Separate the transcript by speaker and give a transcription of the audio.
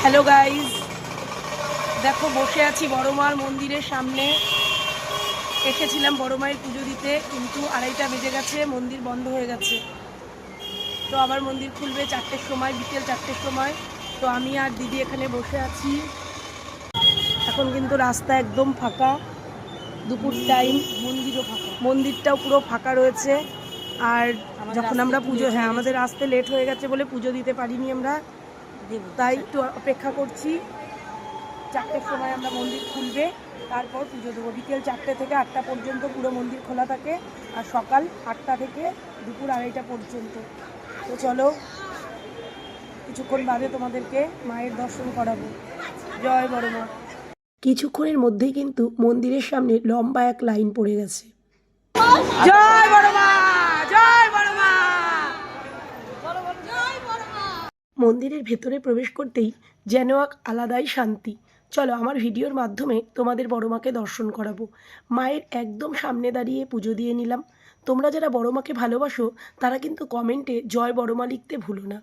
Speaker 1: Hello guys, দেখো বসে আছি বড় মার মন্দিরের সামনে। এসেছিলাম বড় মায়ের পুজো দিতে, কিন্তু 2:30 বেজে গেছে, মন্দির বন্ধ হয়ে গেছে। তো আবার মন্দির খুলবে 4টের সময়, বিকেল 4টের সময়। তো আমি আর দিদি এখানে বসে আছি। এখন কিন্তু রাস্তা একদম ফাঁকা, দুপুর টাইম, মন্দিরও ফাঁকা, মন্দিরটাও পুরো ফাঁকা রয়েছে। আর যখন আমরা পুজো, আমাদের আসতে লেট হয়ে গেছে বলে পুজো দিতে পারিনি আমরা, তাই একটু অপেক্ষা করছি। 4টের সময় আমরা মন্দির খুলবে, তারপর পুজো দেবো। বিকেল 4টে থেকে 8টা পর্যন্ত পুরো মন্দির খোলা থাকে, আর সকাল 8টা থেকে দুপুর 2:30 পর্যন্ত। তো চলো কিছুক্ষণ বাদে তোমাদেরকে মায়ের দর্শন করাবো। জয় বড় মা। কিছুক্ষণের মধ্যেই কিন্তু মন্দিরের সামনে লম্বা এক লাইন পড়ে গেছে। জয় বড় মা, জয় বড় মা। মন্দিরের ভেতরে প্রবেশ করতেই যেন এক আলাদাই শান্তি। চলো আমার ভিডিওর মাধ্যমে তোমাদের বড় মাকে দর্শন করাবো। মায়ের একদম সামনে দাঁড়িয়ে পুজো দিয়ে নিলাম। তোমরা যারা বড় মাকে ভালোবাসো তারা কিন্তু কমেন্টে জয় বড় মা লিখতে ভুলো না।